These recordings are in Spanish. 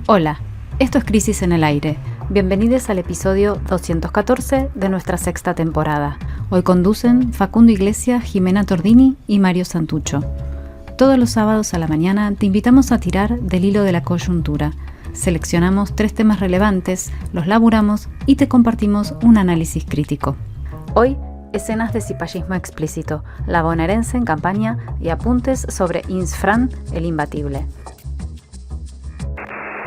Hola, esto es Crisis en el Aire. Bienvenidos al episodio 214 de nuestra sexta temporada. Hoy conducen Facundo Iglesias, Jimena Tordini y Mario Santucho. Todos los sábados a la mañana te invitamos a tirar del hilo de la coyuntura. Seleccionamos 3 temas relevantes, los laburamos y te compartimos un análisis crítico. Hoy, escenas de cipallismo explícito, la bonaerense en campaña y apuntes sobre Insfran, el imbatible.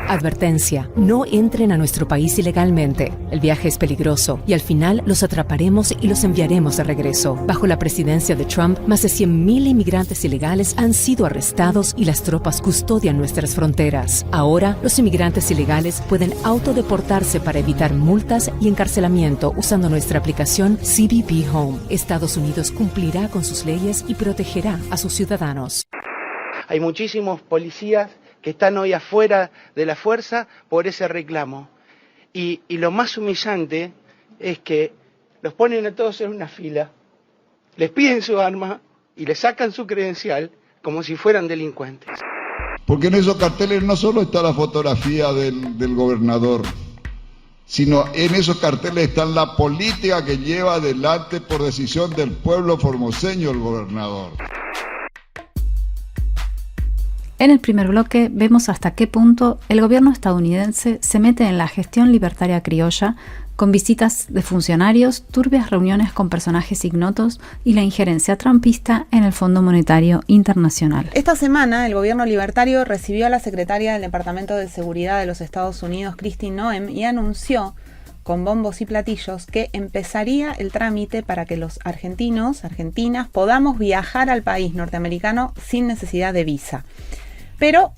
Advertencia, no entren a nuestro país ilegalmente. El viaje es peligroso y al final los atraparemos y los enviaremos de regreso. Bajo la presidencia de Trump, más de 100.000 inmigrantes ilegales han sido arrestados y las tropas custodian nuestras fronteras. Ahora, los inmigrantes ilegales pueden autodeportarse para evitar multas y encarcelamiento usando nuestra aplicación CBP Home. Estados Unidos cumplirá con sus leyes y protegerá a sus ciudadanos. Hay muchísimos policías que están hoy afuera de la fuerza por ese reclamo. Y lo más humillante es que los ponen a todos en una fila, les piden su arma y les sacan su credencial como si fueran delincuentes. Porque en esos carteles no solo está la fotografía del gobernador, sino en esos carteles está la política que lleva adelante por decisión del pueblo formoseño el gobernador. En el primer bloque vemos hasta qué punto el gobierno estadounidense se mete en la gestión libertaria criolla, con visitas de funcionarios, turbias reuniones con personajes ignotos y la injerencia trumpista en el Fondo Monetario Internacional. Esta semana el gobierno libertario recibió a la secretaria del Departamento de Seguridad de los Estados Unidos, Kristi Noem, y anunció con bombos y platillos que empezaría el trámite para que los argentinas, podamos viajar al país norteamericano sin necesidad de visa. Pero,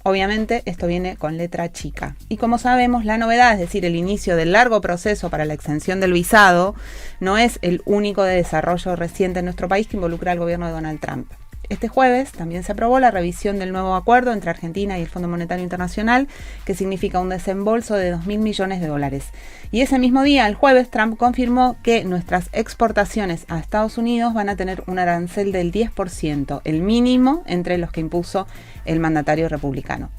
obviamente, esto viene con letra chica. Y como sabemos, la novedad, es decir, el inicio del largo proceso para la exención del visado, no es el único de desarrollo reciente en nuestro país que involucra al gobierno de Donald Trump. Este jueves también se aprobó la revisión del nuevo acuerdo entre Argentina y el Fondo Monetario Internacional, que significa un desembolso de $2.000 millones. Y ese mismo día, el jueves, Trump confirmó que nuestras exportaciones a Estados Unidos van a tener un arancel del 10%, el mínimo entre los que impuso el mandatario republicano.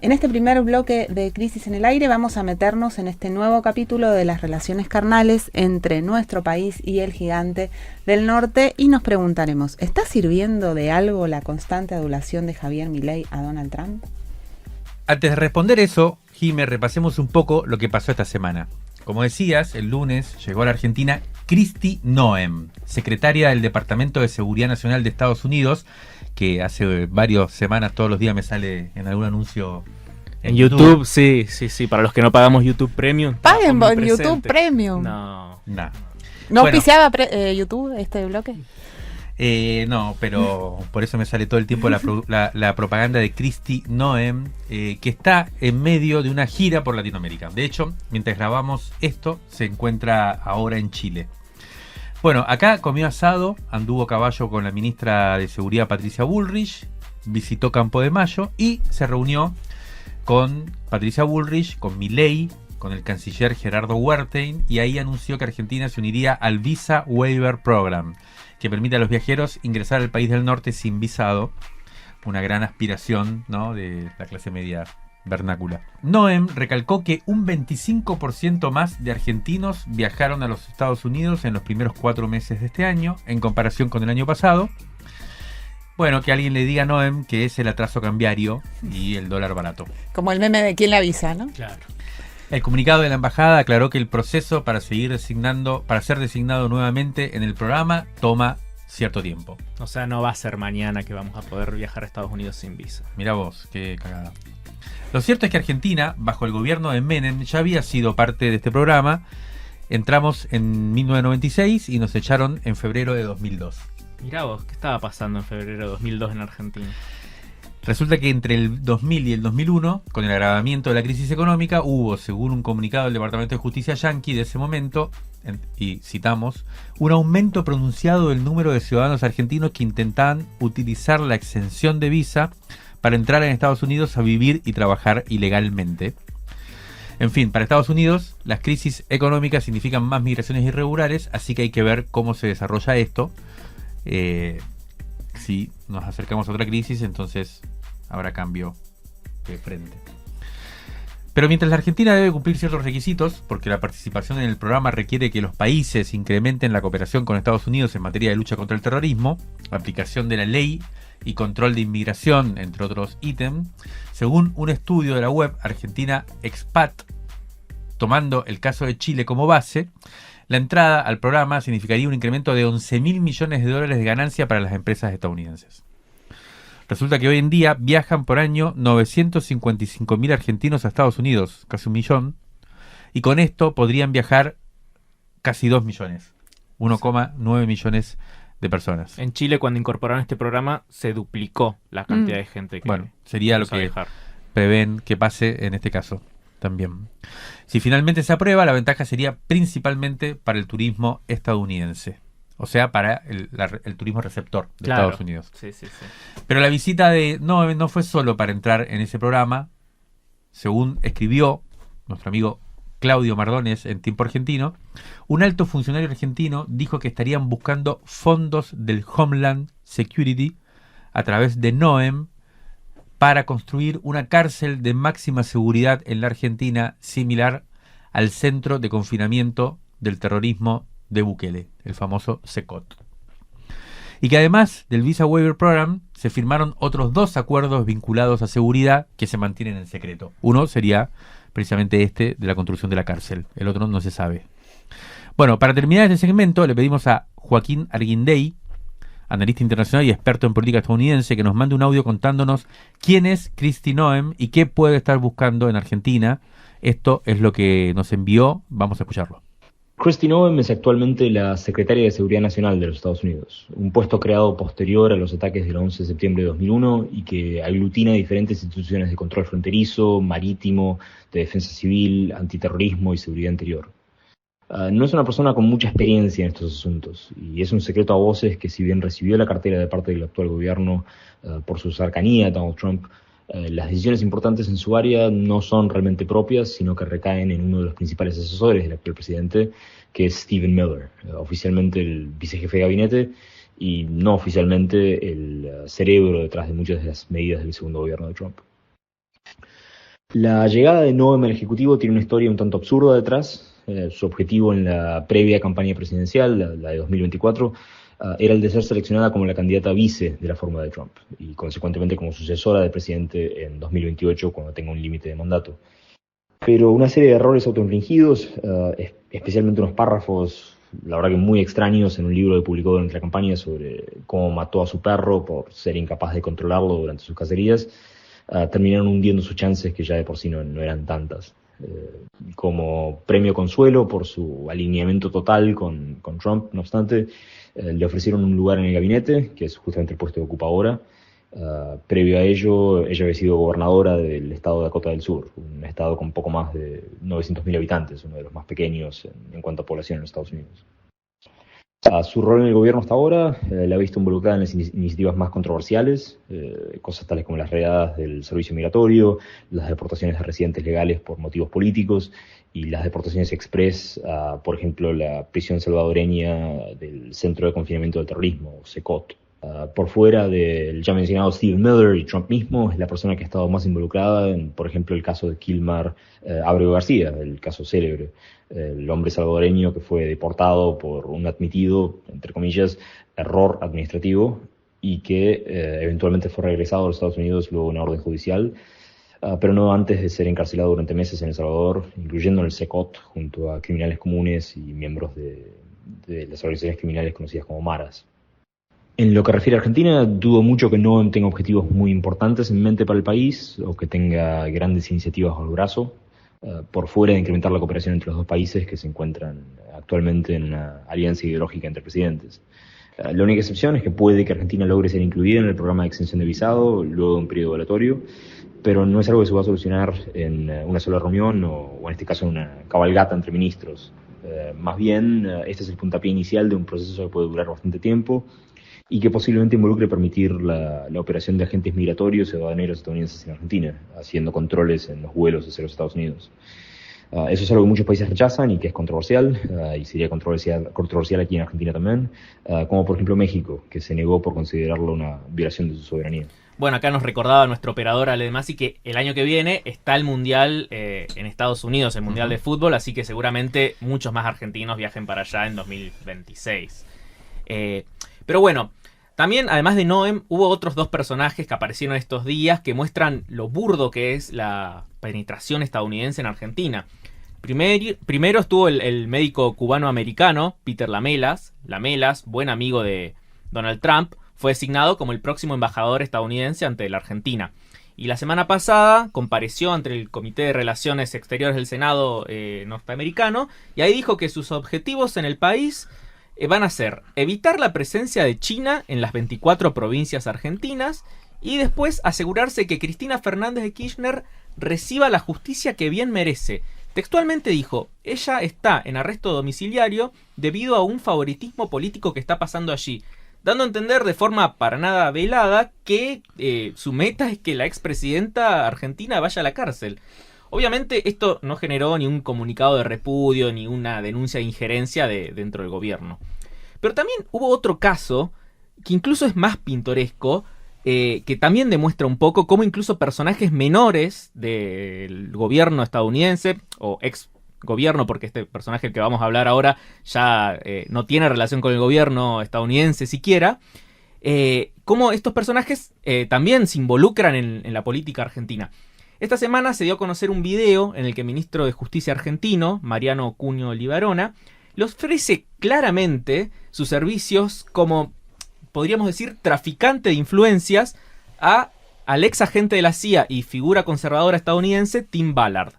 En este primer bloque de Crisis en el Aire vamos a meternos en este nuevo capítulo de las relaciones carnales entre nuestro país y el gigante del norte y nos preguntaremos, ¿está sirviendo de algo la constante adulación de Javier Milei a Donald Trump? Antes de responder eso, Jimé, repasemos un poco lo que pasó esta semana. Como decías, el lunes llegó a la Argentina Kristi Noem, secretaria del Departamento de Seguridad Nacional de Estados Unidos, que hace varias semanas todos los días me sale en algún anuncio en YouTube. Sí, para los que no pagamos YouTube Premium. Paguen por YouTube Premium. No. ¿No bueno, auspiciaba YouTube este bloque? No, pero por eso me sale todo el tiempo la propaganda de Kristi Noem, que está en medio de una gira por Latinoamérica. De hecho, mientras grabamos esto, se encuentra ahora en Chile. Bueno, acá comió asado, anduvo a caballo con la ministra de Seguridad Patricia Bullrich, visitó Campo de Mayo y se reunió con Patricia Bullrich, con Milei, con el canciller Gerardo Wertheim, y ahí anunció que Argentina se uniría al Visa Waiver Program, que permite a los viajeros ingresar al país del norte sin visado, una gran aspiración, ¿no?, de la clase media vernácula. Noem recalcó que un 25% más de argentinos viajaron a los Estados Unidos en los primeros 4 meses de este año, en comparación con el año pasado. Bueno, que alguien le diga a Noem que es el atraso cambiario y el dólar barato. Como el meme de quién le avisa, ¿no? Claro. El comunicado de la embajada aclaró que el proceso para ser designado nuevamente en el programa toma cierto tiempo. O sea, no va a ser mañana que vamos a poder viajar a Estados Unidos sin visa. Mirá vos, qué cagada. Lo cierto es que Argentina, bajo el gobierno de Menem, ya había sido parte de este programa. Entramos en 1996 y nos echaron en febrero de 2002. Mirá vos, ¿qué estaba pasando en febrero de 2002 en Argentina? Resulta que entre el 2000 y el 2001, con el agravamiento de la crisis económica, hubo, según un comunicado del Departamento de Justicia yanqui de ese momento, y citamos, un aumento pronunciado del número de ciudadanos argentinos que intentaban utilizar la exención de visa para entrar en Estados Unidos a vivir y trabajar ilegalmente. En fin, para Estados Unidos, las crisis económicas significan más migraciones irregulares, así que hay que ver cómo se desarrolla esto. Si nos acercamos a otra crisis, entonces habrá cambio de frente. Pero mientras la Argentina debe cumplir ciertos requisitos, porque la participación en el programa requiere que los países incrementen la cooperación con Estados Unidos en materia de lucha contra el terrorismo, aplicación de la ley y control de inmigración, entre otros ítems, según un estudio de la web Argentina Expat, tomando el caso de Chile como base, la entrada al programa significaría un incremento de 11.000 millones de dólares de ganancia para las empresas estadounidenses. Resulta que hoy en día viajan por año 955.000 argentinos a Estados Unidos, casi 1 millón, y con esto podrían viajar casi 2 millones, 1,9 millones de personas. En Chile, cuando incorporaron este programa, se duplicó la cantidad de gente que sería lo que prevén que pase en este caso también. Si finalmente se aprueba, la ventaja sería principalmente para el turismo estadounidense. O sea, para el turismo receptor de Estados Unidos. Sí. Pero la visita de Noem no fue solo para entrar en ese programa. Según escribió nuestro amigo Claudio Mardones en Tiempo Argentino, un alto funcionario argentino dijo que estarían buscando fondos del Homeland Security a través de Noem para construir una cárcel de máxima seguridad en la Argentina similar al centro de confinamiento del terrorismo de Bukele, el famoso SECOT. Y que además del Visa Waiver Program se firmaron otros 2 acuerdos vinculados a seguridad que se mantienen en secreto. Uno sería precisamente este de la construcción de la cárcel, el otro no se sabe. Bueno, para terminar este segmento le pedimos a Joaquín Arguindey, analista internacional y experto en política estadounidense, que nos mande un audio contándonos quién es Kristi Noem y qué puede estar buscando en Argentina. Esto es lo que nos envió, vamos a escucharlo. Kristi Noem es actualmente la secretaria de Seguridad Nacional de los Estados Unidos, un puesto creado posterior a los ataques del 11 de septiembre de 2001 y que aglutina diferentes instituciones de control fronterizo, marítimo, de defensa civil, antiterrorismo y seguridad interior. No es una persona con mucha experiencia en estos asuntos y es un secreto a voces que, si bien recibió la cartera de parte del actual gobierno por su cercanía a Donald Trump, las decisiones importantes en su área no son realmente propias, sino que recaen en uno de los principales asesores del actual presidente, que es Stephen Miller, oficialmente el vicejefe de gabinete y no oficialmente el cerebro detrás de muchas de las medidas del segundo gobierno de Trump. La llegada de Noem al Ejecutivo tiene una historia un tanto absurda detrás. Su objetivo en la previa campaña presidencial, la de 2024, era el de ser seleccionada como la candidata vice de la fórmula de Trump y consecuentemente como sucesora del presidente en 2028 cuando tenga un límite de mandato. Pero una serie de errores autoinfligidos, especialmente unos párrafos, la verdad que muy extraños, en un libro que publicó durante la campaña sobre cómo mató a su perro por ser incapaz de controlarlo durante sus cacerías, terminaron hundiendo sus chances, que ya de por sí no eran tantas. Como premio consuelo por su alineamiento total con Trump, no obstante, le ofrecieron un lugar en el gabinete, que es justamente el puesto que ocupa ahora. Previo a ello, ella había sido gobernadora del estado de Dakota del Sur, un estado con poco más de 900.000 habitantes, uno de los más pequeños en cuanto a población en los Estados Unidos. Su rol en el gobierno hasta ahora la ha visto involucrada en las iniciativas más controversiales, cosas tales como las redadas del servicio migratorio, las deportaciones de residentes legales por motivos políticos y las deportaciones express, por ejemplo, la prisión salvadoreña del Centro de Confinamiento del Terrorismo, SECOT. Por fuera del ya mencionado Steve Miller y Trump mismo, es la persona que ha estado más involucrada en, por ejemplo, el caso de Kilmar Abreu García, el caso célebre, el hombre salvadoreño que fue deportado por un admitido, entre comillas, error administrativo y que eventualmente fue regresado a los Estados Unidos luego de una orden judicial, pero no antes de ser encarcelado durante meses en El Salvador, incluyendo en el SECOT, junto a criminales comunes y miembros de las organizaciones criminales conocidas como maras. En lo que refiere a Argentina, dudo mucho que Noem tenga objetivos muy importantes en mente para el país o que tenga grandes iniciativas bajo el brazo, por fuera de incrementar la cooperación entre los dos países que se encuentran actualmente en una alianza ideológica entre presidentes. La única excepción es que puede que Argentina logre ser incluida en el programa de extensión de visado luego de un periodo evaluatorio, pero no es algo que se va a solucionar en una sola reunión o en este caso una cabalgata entre ministros. Más bien, este es el puntapié inicial de un proceso que puede durar bastante tiempo y que posiblemente involucre permitir la operación de agentes migratorios y aduaneros estadounidenses en Argentina, haciendo controles en los vuelos hacia los Estados Unidos. Eso es algo que muchos países rechazan y que es controversial, y sería controversial aquí en Argentina también, como por ejemplo México, que se negó por considerarlo una violación de su soberanía. Bueno, acá nos recordaba nuestro operador Ale Masi que el año que viene está el Mundial en Estados Unidos, el Mundial de Fútbol, así que seguramente muchos más argentinos viajen para allá en 2026. Pero bueno, también además de Noem, hubo otros 2 personajes que aparecieron estos días que muestran lo burdo que es la penetración estadounidense en Argentina. Primero estuvo el médico cubano-americano Peter Lamelas, buen amigo de Donald Trump, fue designado como el próximo embajador estadounidense ante la Argentina. Y la semana pasada compareció ante el Comité de Relaciones Exteriores del Senado norteamericano y ahí dijo que sus objetivos en el país van a ser evitar la presencia de China en las 24 provincias argentinas y después asegurarse que Cristina Fernández de Kirchner reciba la justicia que bien merece. Textualmente dijo, ella está en arresto domiciliario debido a un favoritismo político que está pasando allí, dando a entender de forma para nada velada que su meta es que la expresidenta argentina vaya a la cárcel. Obviamente esto no generó ni un comunicado de repudio ni una denuncia de injerencia dentro del gobierno. Pero también hubo otro caso que incluso es más pintoresco, que también demuestra un poco cómo incluso personajes menores del gobierno estadounidense, o ex gobierno, porque este personaje que vamos a hablar ahora ya no tiene relación con el gobierno estadounidense siquiera, cómo estos personajes también se involucran en la política argentina. Esta semana se dio a conocer un video en el que el ministro de Justicia argentino, Mariano Cuño Libarona, le ofrece claramente sus servicios como, podríamos decir, traficante de influencias al ex agente de la CIA y figura conservadora estadounidense Tim Ballard.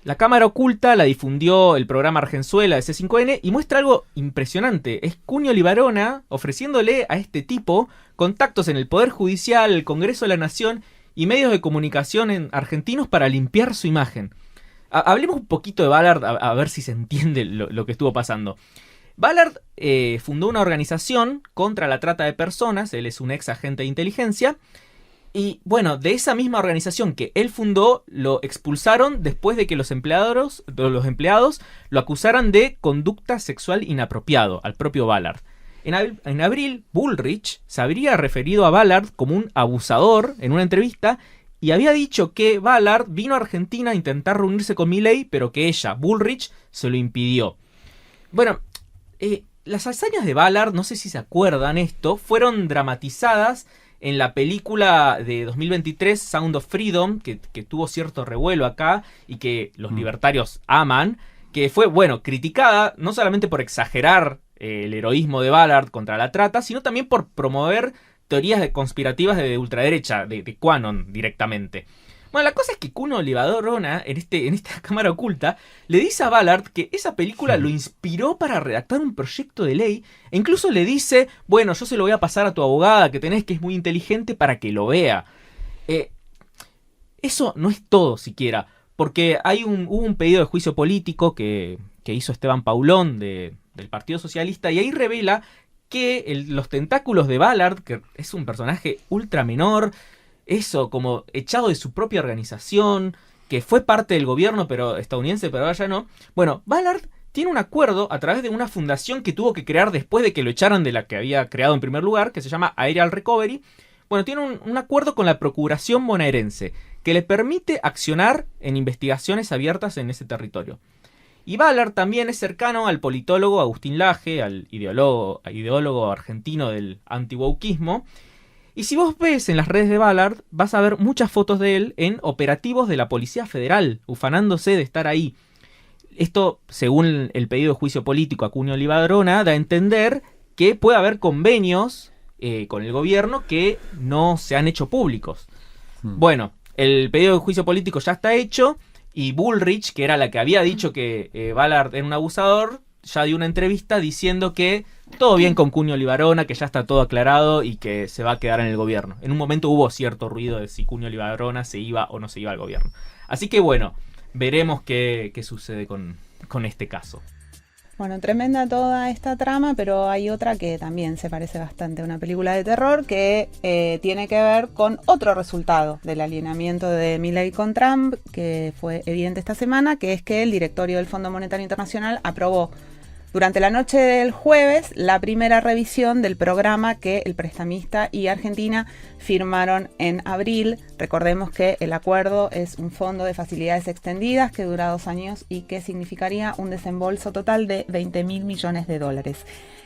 La cámara oculta la difundió el programa Argenzuela de C5N y muestra algo impresionante. Es Cuño Libarona ofreciéndole a este tipo contactos en el Poder Judicial, el Congreso de la Nación y medios de comunicación argentinos para limpiar su imagen. Hablemos un poquito de Ballard a ver si se entiende lo que estuvo pasando. Ballard fundó una organización contra la trata de personas, él es un ex agente de inteligencia, y bueno, de esa misma organización que él fundó, lo expulsaron después de que los empleados lo acusaran de conducta sexual inapropiado al propio Ballard. En abril, Bullrich se habría referido a Ballard como un abusador en una entrevista y había dicho que Ballard vino a Argentina a intentar reunirse con Milei, pero que ella, Bullrich, se lo impidió. Bueno, las hazañas de Ballard, no sé si se acuerdan esto, fueron dramatizadas en la película de 2023, Sound of Freedom, que tuvo cierto revuelo acá y que los libertarios aman, que fue, bueno, criticada no solamente por exagerar el heroísmo de Ballard contra la trata, sino también por promover teorías conspirativas de ultraderecha, de QAnon directamente. Bueno, la cosa es que Cuño Libarona, en esta cámara oculta, le dice a Ballard que esa película lo inspiró para redactar un proyecto de ley, e incluso le dice, bueno, yo se lo voy a pasar a tu abogada que tenés, que es muy inteligente, para que lo vea. Eso no es todo siquiera, porque hubo un pedido de juicio político que hizo Esteban Paulón del Partido Socialista, y ahí revela que los tentáculos de Ballard, que es un personaje ultra menor, eso, como echado de su propia organización, que fue parte del gobierno estadounidense, pero ahora ya no. Bueno, Ballard tiene un acuerdo a través de una fundación que tuvo que crear después de que lo echaran de la que había creado en primer lugar, que se llama Aerial Recovery. Bueno, tiene un acuerdo con la Procuración bonaerense, que le permite accionar en investigaciones abiertas en ese territorio. Y Ballard también es cercano al politólogo Agustín Laje, al ideólogo argentino del antiwokismo. Y si vos ves en las redes de Ballard, vas a ver muchas fotos de él en operativos de la Policía Federal, ufanándose de estar ahí. Esto, según el pedido de juicio político a Cuño Libarona, da a entender que puede haber convenios con el gobierno que no se han hecho públicos. Bueno, el pedido de juicio político ya está hecho, y Bullrich, que era la que había dicho que Ballard era un abusador, ya dio una entrevista diciendo que todo bien con Cuño Libarona, que ya está todo aclarado y que se va a quedar en el gobierno. En un momento hubo cierto ruido de si Cuño Libarona se iba o no se iba al gobierno. Así que bueno, veremos qué sucede con este caso. Bueno, tremenda toda esta trama, pero hay otra que también se parece bastante a una película de terror que tiene que ver con otro resultado del alineamiento de Milei con Trump, que fue evidente esta semana, que es que el directorio del Fondo Monetario Internacional aprobó Durante la noche del jueves, la primera revisión del programa que el prestamista y Argentina firmaron en abril. Recordemos que el acuerdo es un fondo de facilidades extendidas que dura 2 años y que significaría un desembolso total de $20.000 millones.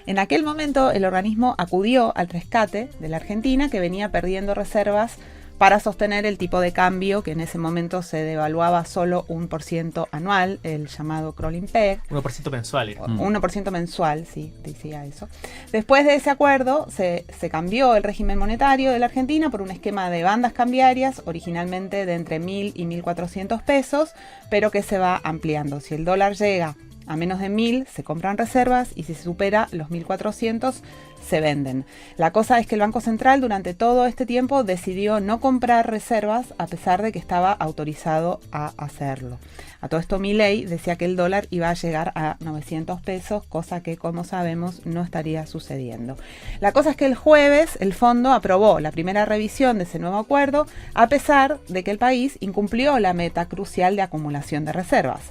En aquel momento, el organismo acudió al rescate de la Argentina, que venía perdiendo reservas para sostener el tipo de cambio, que en ese momento se devaluaba solo 1% anual, el llamado crawling peg. 1% mensual. 1% mensual, sí, decía eso. Después de ese acuerdo, se cambió el régimen monetario de la Argentina por un esquema de bandas cambiarias, originalmente de entre 1.000 y 1.400 pesos, pero que se va ampliando. Si el dólar llega a menos de 1.000, se compran reservas, y si se supera los 1.400, se venden. La cosa es que el Banco Central durante todo este tiempo decidió no comprar reservas, a pesar de que estaba autorizado a hacerlo. A todo esto, Milei decía que el dólar iba a llegar a 900 pesos, cosa que, como sabemos, no estaría sucediendo. La cosa es que el jueves el fondo aprobó la primera revisión de ese nuevo acuerdo, a pesar de que el país incumplió la meta crucial de acumulación de reservas.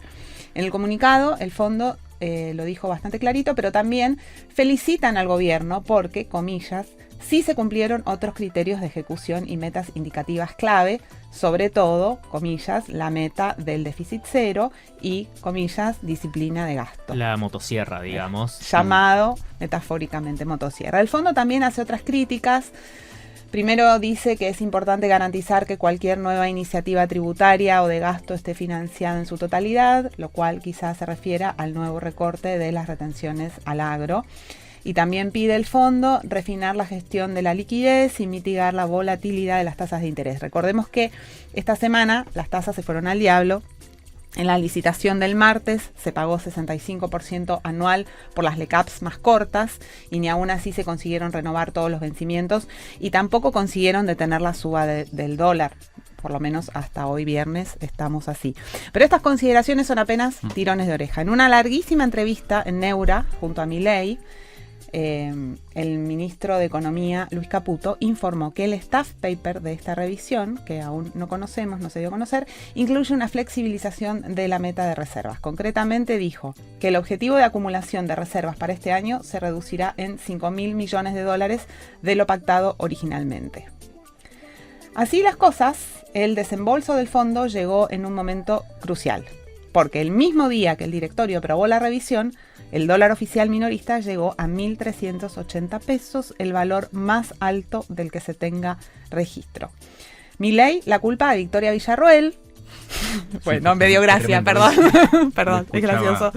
En el comunicado, el fondo lo dijo bastante clarito, pero también felicitan al gobierno porque, comillas, sí se cumplieron otros criterios de ejecución y metas indicativas clave, sobre todo, comillas, la meta del déficit cero y, comillas, disciplina de gasto. La motosierra, digamos. Llamado metafóricamente motosierra. El fondo también hace otras críticas. Primero dice que es importante garantizar que cualquier nueva iniciativa tributaria o de gasto esté financiada en su totalidad, lo cual quizás se refiera al nuevo recorte de las retenciones al agro. Y también pide el fondo refinar la gestión de la liquidez y mitigar la volatilidad de las tasas de interés. Recordemos que esta semana las tasas se fueron al diablo. En la licitación del martes se pagó 65% anual por las LECAPs más cortas, y ni aún así se consiguieron renovar todos los vencimientos, y tampoco consiguieron detener la suba del dólar. Por lo menos hasta hoy viernes estamos así. Pero estas consideraciones son apenas tirones de oreja. En una larguísima entrevista en Neura, junto a Milei, el ministro de Economía, Luis Caputo, informó que el staff paper de esta revisión, que aún no conocemos, no se dio a conocer, incluye una flexibilización de la meta de reservas. Concretamente dijo que el objetivo de acumulación de reservas para este año se reducirá en $5.000 millones de lo pactado originalmente. Así las cosas, el desembolso del fondo llegó en un momento crucial, porque el mismo día que el directorio aprobó la revisión, el dólar oficial minorista llegó a 1.380 pesos, el valor más alto del que se tenga registro. Milei la culpa a Victoria Villarroel. Bueno, me dio gracia, perdón. Perdón, es gracioso.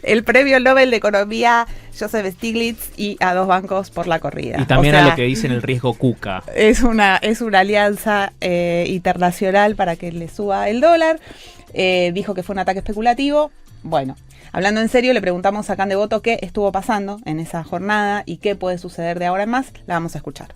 El premio Nobel de Economía Joseph Stiglitz y a 2 bancos por la corrida. Y también a lo que dicen el riesgo Cuca. Es una alianza internacional para que le suba el dólar. Dijo que fue un ataque especulativo. Bueno, hablando en serio, le preguntamos a Can Devoto qué estuvo pasando en esa jornada y qué puede suceder de ahora en más. La vamos a escuchar.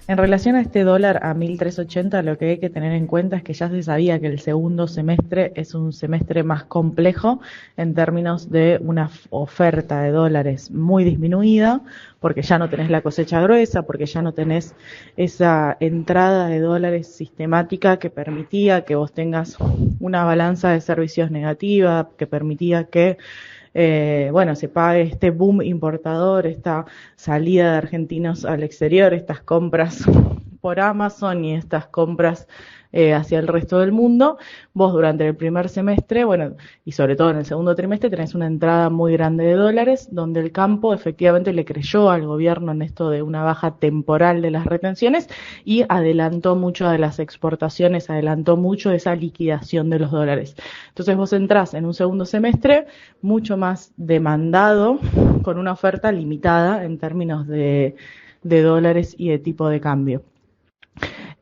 En relación a este dólar a 1.380, lo que hay que tener en cuenta es que ya se sabía que el segundo semestre es un semestre más complejo en términos de una oferta de dólares muy disminuida, porque ya no tenés la cosecha gruesa, porque ya no tenés esa entrada de dólares sistemática que permitía que vos tengas una balanza de servicios negativa, que permitía que se pague este boom importador, esta salida de argentinos al exterior, estas compras por Amazon y estas compras hacia el resto del mundo. Vos durante el primer semestre, y sobre todo en el segundo trimestre, tenés una entrada muy grande de dólares, donde el campo efectivamente le creyó al gobierno en esto de una baja temporal de las retenciones y adelantó mucho de las exportaciones, adelantó mucho esa liquidación de los dólares. Entonces vos entrás en un segundo semestre mucho más demandado, con una oferta limitada en términos de dólares y de tipo de cambio.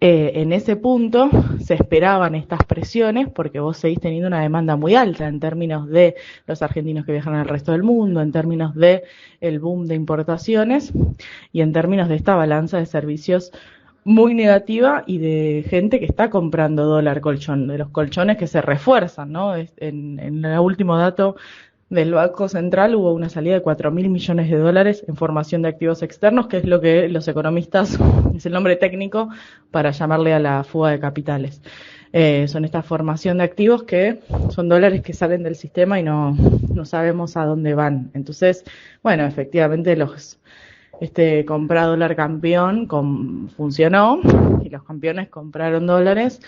En ese punto se esperaban estas presiones porque vos seguís teniendo una demanda muy alta en términos de los argentinos que viajan al resto del mundo, en términos de el boom de importaciones y en términos de esta balanza de servicios muy negativa y de gente que está comprando dólar colchón, de los colchones que se refuerzan, ¿no? En el último dato del Banco Central hubo una salida de 4.000 millones de dólares en formación de activos externos, que es lo que los economistas, es el nombre técnico para llamarle a la fuga de capitales. Son esta formación de activos que son dólares que salen del sistema y no sabemos a dónde van. Entonces, bueno, efectivamente comprar dólar campeón funcionó y los campeones compraron dólares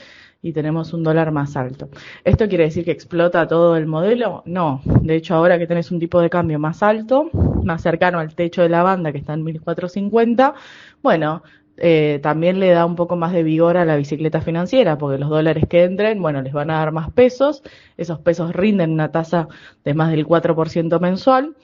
y tenemos un dólar más alto. ¿Esto quiere decir que explota todo el modelo? No. De hecho, ahora que tenés un tipo de cambio más alto, más cercano al techo de la banda, que está en 1.450, bueno, también le da un poco más de vigor a la bicicleta financiera, porque los dólares que entren, bueno, les van a dar más pesos, esos pesos rinden una tasa de más del 4% mensual,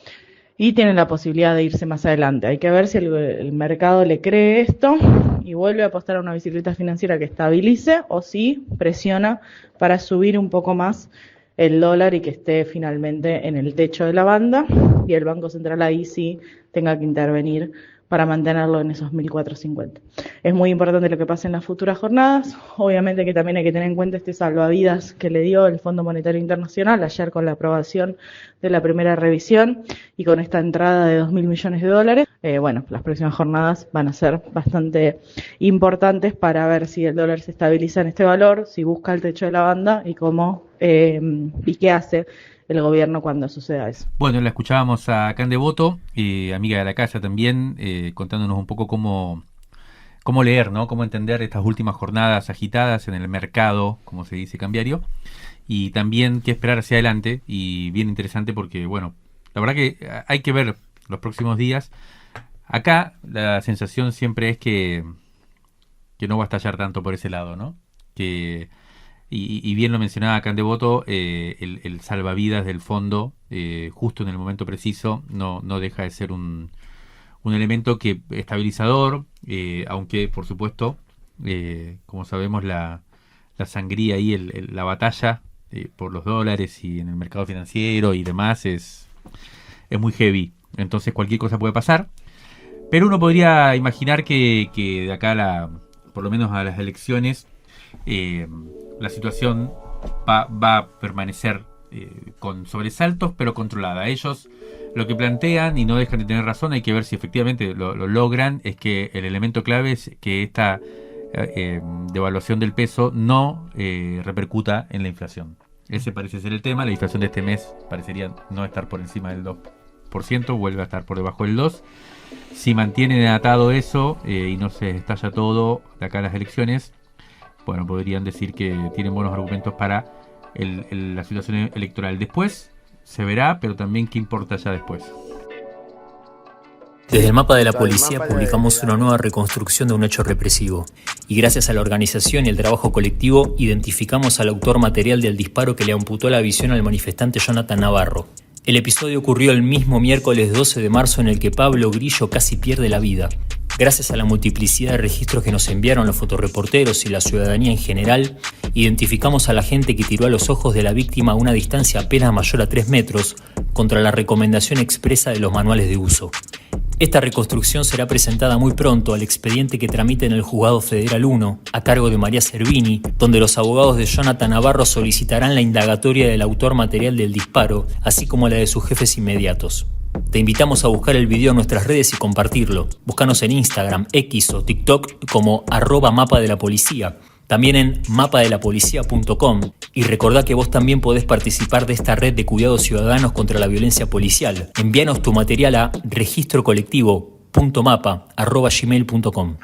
y tienen la posibilidad de irse más adelante. Hay que ver si el mercado le cree esto y vuelve a apostar a una bicicleta financiera que estabilice, o si presiona para subir un poco más el dólar y que esté finalmente en el techo de la banda, y el Banco Central ahí sí tenga que intervenir para mantenerlo en esos 1.450. Es muy importante lo que pase en las futuras jornadas. Obviamente que también hay que tener en cuenta este salvavidas que le dio el Fondo Monetario Internacional ayer con la aprobación de la primera revisión y con esta entrada de 2.000 millones de dólares. Bueno, las próximas jornadas van a ser bastante importantes para ver si el dólar se estabiliza en este valor, si busca el techo de la banda y cómo y qué hace el gobierno cuando suceda eso. Bueno, la escuchábamos a Can Devoto, amiga de la casa también, contándonos un poco cómo leer, ¿no? Cómo entender estas últimas jornadas agitadas en el mercado, como se dice, cambiario, y también qué esperar hacia adelante, y bien interesante porque, bueno, la verdad que hay que ver los próximos días. Acá la sensación siempre es que no va a estallar tanto por ese lado, ¿no? Y bien lo mencionaba Can Devoto, el salvavidas del fondo, justo en el momento preciso, no deja de ser un elemento que estabilizador, aunque por supuesto, como sabemos, la sangría y la batalla por los dólares y en el mercado financiero y demás es muy heavy. Entonces cualquier cosa puede pasar, pero uno podría imaginar que de acá por lo menos a las elecciones, la situación va a permanecer con sobresaltos, pero controlada. Ellos lo que plantean, y no dejan de tener razón, hay que ver si efectivamente lo logran, es que el elemento clave es que esta devaluación del peso no repercuta en la inflación. Ese parece ser el tema. La inflación de este mes parecería no estar por encima del 2%, vuelve a estar por debajo del 2%. Si mantienen atado eso y no se estalla todo de acá a las elecciones, bueno, podrían decir que tienen buenos argumentos para la situación electoral. Después se verá, pero también qué importa ya después. Desde el Mapa de la Policía publicamos una nueva reconstrucción de un hecho represivo, y gracias a la organización y el trabajo colectivo identificamos al autor material del disparo que le amputó la visión al manifestante Jonathan Navarro. El episodio ocurrió el mismo miércoles 12 de marzo en el que Pablo Grillo casi pierde la vida. Gracias a la multiplicidad de registros que nos enviaron los fotorreporteros y la ciudadanía en general, identificamos a la gente que tiró a los ojos de la víctima a una distancia apenas mayor a 3 metros, contra la recomendación expresa de los manuales de uso. Esta reconstrucción será presentada muy pronto al expediente que tramite en el Juzgado Federal 1, a cargo de María Servini, donde los abogados de Jonathan Navarro solicitarán la indagatoria del autor material del disparo, así como la de sus jefes inmediatos. Te invitamos a buscar el video en nuestras redes y compartirlo. Búscanos en Instagram, X o TikTok como @mapadelapolicía. También en mapadelapolicía.com. Y recordá que vos también podés participar de esta red de cuidados ciudadanos contra la violencia policial. Envíanos tu material a registrocolectivo.mapa@gmail.com.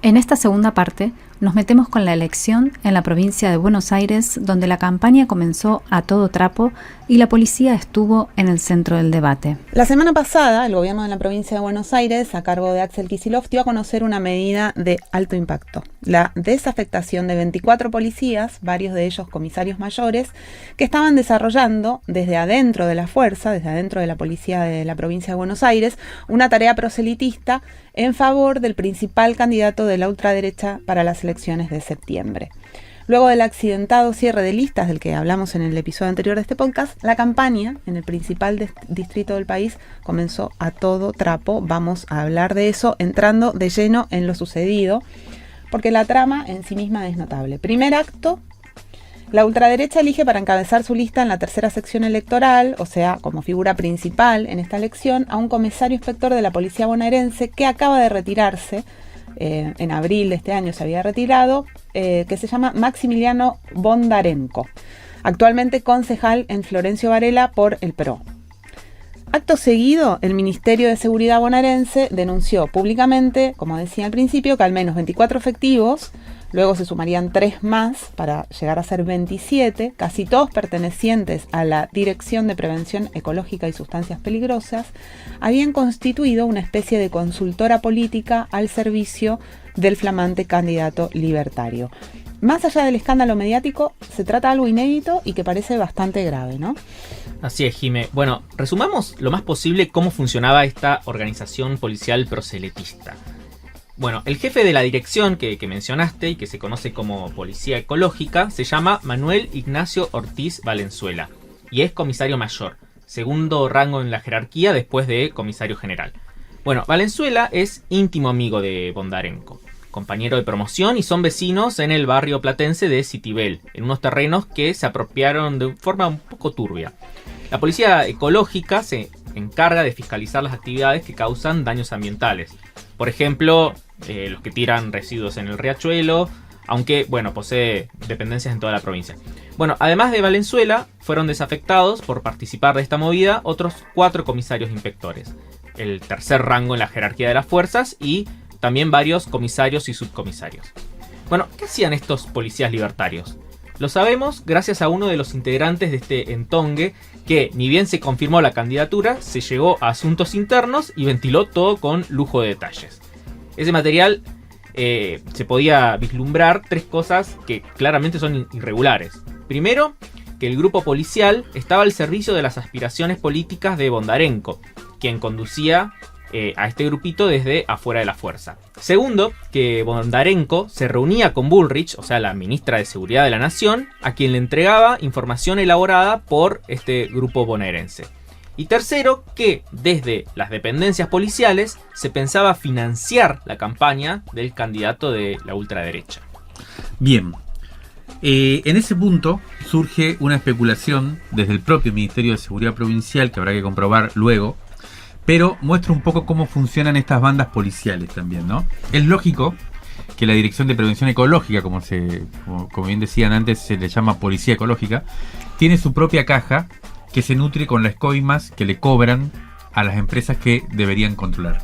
En esta segunda parte nos metemos con la elección en la provincia de Buenos Aires, donde la campaña comenzó a todo trapo y la policía estuvo en el centro del debate. La semana pasada, el gobierno de la provincia de Buenos Aires, a cargo de Axel Kicillof, dio a conocer una medida de alto impacto: la desafectación de 24 policías, varios de ellos comisarios mayores, que estaban desarrollando desde adentro de la fuerza, desde adentro de la policía de la provincia de Buenos Aires, una tarea proselitista en favor del principal candidato de la ultraderecha para las elecciones de septiembre. Luego del accidentado cierre de listas del que hablamos en el episodio anterior de este podcast, la campaña en el principal distrito del país comenzó a todo trapo. Vamos a hablar de eso entrando de lleno en lo sucedido, porque la trama en sí misma es notable. Primer acto: la ultraderecha elige para encabezar su lista en la tercera sección electoral, o sea, como figura principal en esta elección, a un comisario inspector de la policía bonaerense que acaba de retirarse en abril de este año se había retirado, que se llama Maximiliano Bondarenko, actualmente concejal en Florencio Varela por el PRO. Acto seguido, el Ministerio de Seguridad bonaerense denunció públicamente, como decía al principio, que al menos 24 efectivos, luego se sumarían 3 más para llegar a ser 27, casi todos pertenecientes a la Dirección de Prevención Ecológica y Sustancias Peligrosas, habían constituido una especie de consultora política al servicio del flamante candidato libertario. Más allá del escándalo mediático, se trata de algo inédito y que parece bastante grave, ¿no? Así es, Jime. Bueno, resumamos lo más posible cómo funcionaba esta organización policial proselitista. Bueno, el jefe de la dirección que mencionaste y que se conoce como Policía Ecológica se llama Manuel Ignacio Ortiz Valenzuela y es comisario mayor, segundo rango en la jerarquía después de comisario general. Bueno, Valenzuela es íntimo amigo de Bondarenko, compañero de promoción, y son vecinos en el barrio platense de Citibel, en unos terrenos que se apropiaron de forma un poco turbia. La Policía Ecológica se encarga de fiscalizar las actividades que causan daños ambientales. Por ejemplo, los que tiran residuos en el riachuelo, aunque, bueno, posee dependencias en toda la provincia. Bueno, además de Valenzuela, fueron desafectados por participar de esta movida otros 4 comisarios inspectores, el tercer rango en la jerarquía de las fuerzas, y también varios comisarios y subcomisarios. Bueno, ¿qué hacían estos policías libertarios? Lo sabemos gracias a uno de los integrantes de este entongue que, ni bien se confirmó la candidatura, se llegó a asuntos internos y ventiló todo con lujo de detalles. Ese material se podía vislumbrar 3 cosas que claramente son irregulares. Primero, que el grupo policial estaba al servicio de las aspiraciones políticas de Bondarenko, quien conducía a este grupito desde afuera de la fuerza. Segundo, que Bondarenko se reunía con Bullrich, o sea, la ministra de Seguridad de la Nación, a quien le entregaba información elaborada por este grupo bonaerense. Y tercero, que desde las dependencias policiales se pensaba financiar la campaña del candidato de la ultraderecha. Bien, en ese punto surge una especulación desde el propio Ministerio de Seguridad Provincial, que habrá que comprobar luego, pero muestra un poco cómo funcionan estas bandas policiales también, ¿no? Es lógico que la Dirección de Prevención Ecológica, como bien decían antes, se le llama Policía Ecológica, tiene su propia caja que se nutre con las coimas que le cobran a las empresas que deberían controlar.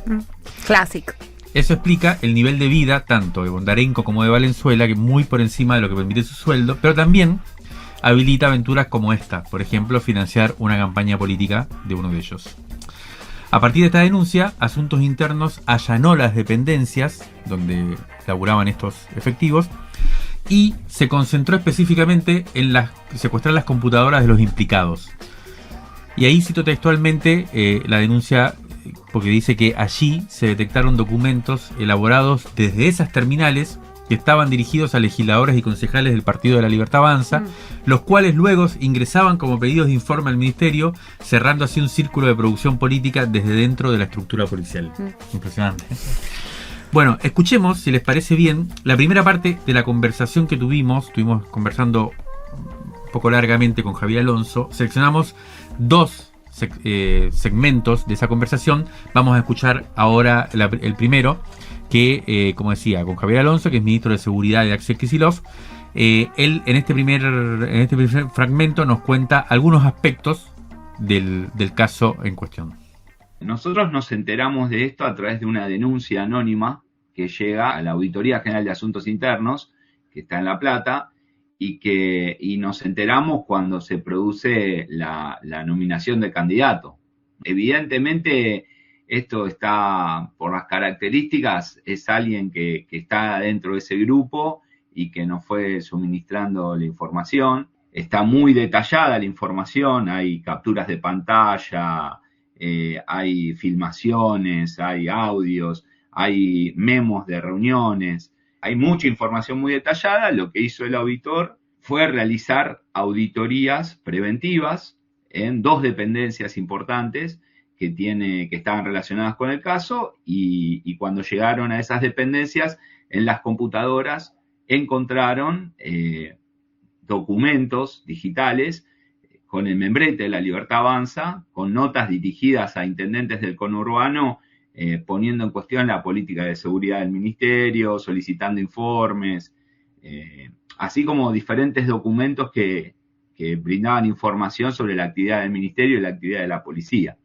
Clásico. Eso explica el nivel de vida tanto de Bondarenko como de Valenzuela, que es muy por encima de lo que permite su sueldo, pero también habilita aventuras como esta, por ejemplo, financiar una campaña política de uno de ellos. A partir de esta denuncia, Asuntos Internos allanó las dependencias donde laburaban estos efectivos y se concentró específicamente en secuestrar las computadoras de los implicados. Y ahí cito textualmente la denuncia, porque dice que allí se detectaron documentos elaborados desde esas terminales que estaban dirigidos a legisladores y concejales del Partido de la Libertad Avanza, los cuales luego ingresaban como pedidos de informe al Ministerio, cerrando así un círculo de producción política desde dentro de la estructura policial. Impresionante. Bueno, escuchemos, si les parece bien, la primera parte de la conversación que estuvimos conversando un poco largamente con Javier Alonso. Seleccionamos 2 segmentos de esa conversación. Vamos a escuchar ahora el primero, que, como decía, con Javier Alonso, que es ministro de Seguridad de Axel Kicillof. Él en este primer fragmento nos cuenta algunos aspectos del caso en cuestión. Nosotros nos enteramos de esto a través de una denuncia anónima que llega a la Auditoría General de Asuntos Internos, que está en La Plata, y nos enteramos cuando se produce la nominación del candidato. Evidentemente, esto está, por las características, es alguien que está dentro de ese grupo y que nos fue suministrando la información. Está muy detallada la información, hay capturas de pantalla, hay filmaciones, hay audios, hay memos de reuniones, hay mucha información muy detallada. Lo que hizo el auditor fue realizar auditorías preventivas en 2 dependencias importantes que estaban relacionadas con el caso, y cuando llegaron a esas dependencias, en las computadoras encontraron documentos digitales con el membrete de la Libertad Avanza, con notas dirigidas a intendentes del conurbano poniendo en cuestión la política de seguridad del ministerio, solicitando informes, así como diferentes documentos que brindaban información sobre la actividad del ministerio y la actividad de la policía.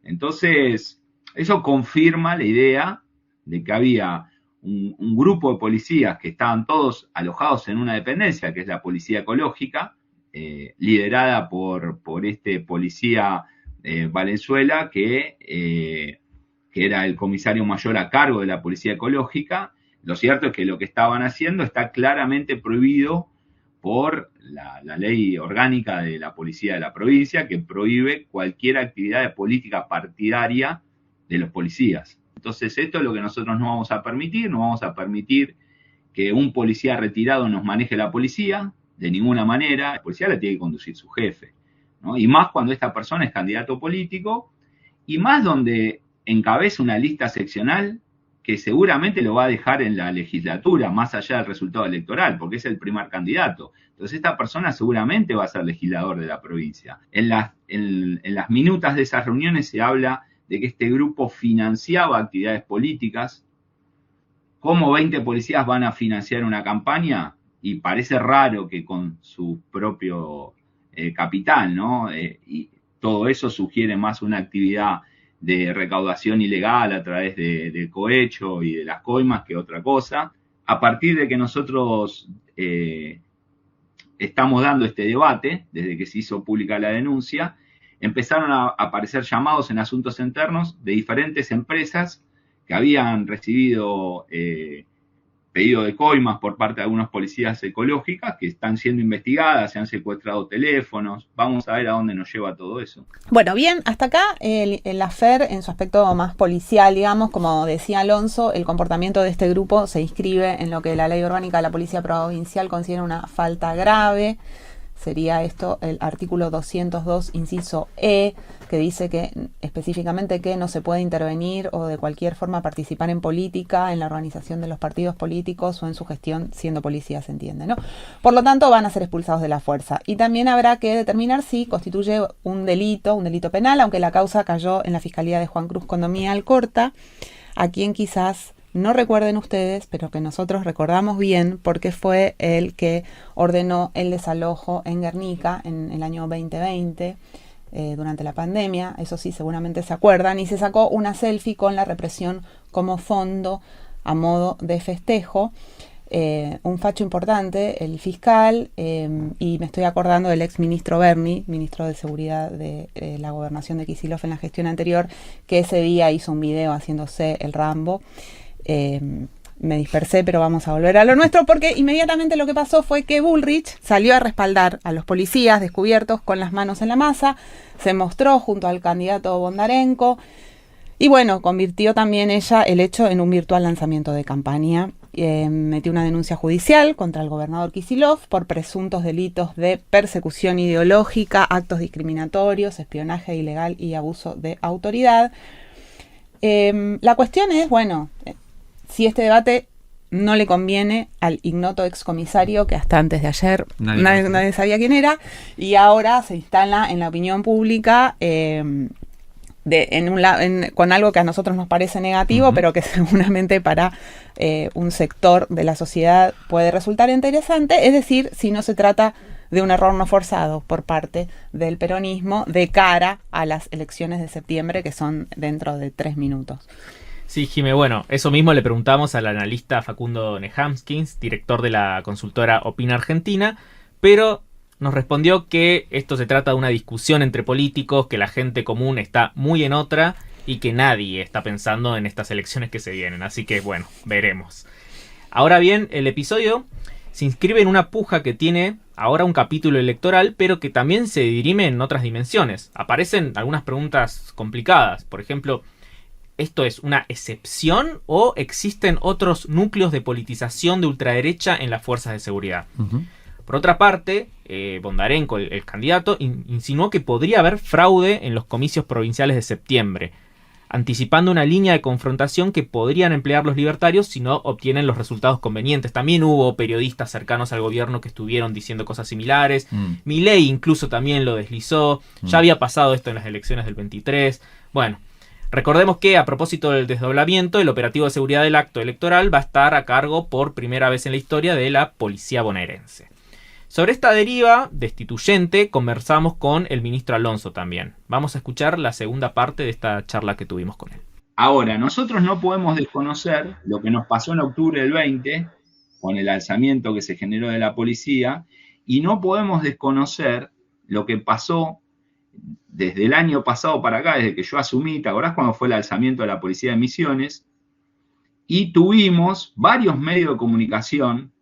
Entonces, eso confirma la idea de que había un grupo de policías que estaban todos alojados en una dependencia, que es la Policía Ecológica, liderada por este policía Valenzuela, que era el comisario mayor a cargo de la Policía Ecológica. Lo cierto es que lo que estaban haciendo está claramente prohibido por la ley orgánica de la policía de la provincia, que prohíbe cualquier actividad de política partidaria de los policías. Entonces, esto es lo que nosotros no vamos a permitir. No vamos a permitir que un policía retirado nos maneje la policía, de ninguna manera. La policía la tiene que conducir su jefe, ¿no? Y más cuando esta persona es candidato político, y más donde encabeza una lista seccional que seguramente lo va a dejar en la legislatura, más allá del resultado electoral, porque es el primer candidato. Entonces, esta persona seguramente va a ser legislador de la provincia. En las minutas de esas reuniones se habla de que este grupo financiaba actividades políticas. ¿Cómo 20 policías van a financiar una campaña? Y parece raro que con su propio capital, ¿no? Y todo eso sugiere más una actividad de recaudación ilegal a través del cohecho y de las coimas que otra cosa. A partir de que nosotros estamos dando este debate, desde que se hizo pública la denuncia, empezaron a aparecer llamados en asuntos internos de diferentes empresas que habían recibido pedido de coimas por parte de algunas policías ecológicas que están siendo investigadas, se han secuestrado teléfonos. Vamos a ver a dónde nos lleva todo eso. Bueno, bien, hasta acá el AFER en su aspecto más policial, digamos, como decía Alonso, el comportamiento de este grupo se inscribe en lo que la Ley Orgánica de la Policía Provincial considera una falta grave. Sería esto el artículo 202, inciso E, que dice que específicamente que no se puede intervenir o de cualquier forma participar en política, en la organización de los partidos políticos o en su gestión siendo policía, se entiende, ¿no? Por lo tanto, van a ser expulsados de la fuerza. Y también habrá que determinar si constituye un delito penal, aunque la causa cayó en la Fiscalía de Juan Cruz Condomía Alcorta, a quien quizás no recuerden ustedes, pero que nosotros recordamos bien porque fue el que ordenó el desalojo en Guernica en el año 2020, durante la pandemia. Eso sí, seguramente se acuerdan. Y se sacó una selfie con la represión como fondo a modo de festejo. Un facho importante, el fiscal, y me estoy acordando del ex ministro Berni, ministro de Seguridad de la Gobernación de Kicillof en la gestión anterior, que ese día hizo un video haciéndose el Rambo. Me dispersé, pero vamos a volver a lo nuestro, porque inmediatamente lo que pasó fue que Bullrich salió a respaldar a los policías descubiertos con las manos en la masa, se mostró junto al candidato Bondarenko, y bueno, convirtió también ella el hecho en un virtual lanzamiento de campaña. Metió una denuncia judicial contra el gobernador Kicillof por presuntos delitos de persecución ideológica, actos discriminatorios, espionaje ilegal y abuso de autoridad. La cuestión es, bueno, si este debate no le conviene al ignoto excomisario que hasta antes de ayer nadie sabía quién era, y ahora se instala en la opinión pública con algo que a nosotros nos parece negativo, pero que seguramente para un sector de la sociedad puede resultar interesante, es decir, si no se trata de un error no forzado por parte del peronismo de cara a las elecciones de septiembre, que son dentro de 3 minutos. Sí, Jimé, bueno, eso mismo le preguntamos al analista Facundo Nehamskins, director de la consultora Opina Argentina, pero nos respondió que esto se trata de una discusión entre políticos, que la gente común está muy en otra y que nadie está pensando en estas elecciones que se vienen. Así que, bueno, veremos. Ahora bien, el episodio se inscribe en una puja que tiene ahora un capítulo electoral, pero que también se dirime en otras dimensiones. Aparecen algunas preguntas complicadas. Por ejemplo, ¿esto es una excepción o existen otros núcleos de politización de ultraderecha en las fuerzas de seguridad? Por otra parte, Bondarenko, el candidato, insinuó que podría haber fraude en los comicios provinciales de septiembre, anticipando una línea de confrontación que podrían emplear los libertarios si no obtienen los resultados convenientes. También hubo periodistas cercanos al gobierno que estuvieron diciendo cosas similares. Milei incluso también lo deslizó. Ya había pasado esto en las elecciones del 23. Bueno, Recordemos que, a propósito del desdoblamiento, el operativo de seguridad del acto electoral va a estar a cargo por primera vez en la historia de la policía bonaerense. Sobre esta deriva destituyente conversamos con el ministro Alonso también. Vamos a escuchar la segunda parte de esta charla que tuvimos con él. Ahora, nosotros no podemos desconocer lo que nos pasó en octubre del 20, con el alzamiento que se generó de la policía, y no podemos desconocer lo que pasó desde el año pasado para acá, desde que yo asumí. ¿Te acordás cuando fue el alzamiento de la policía de Misiones? Y tuvimos varios medios de comunicación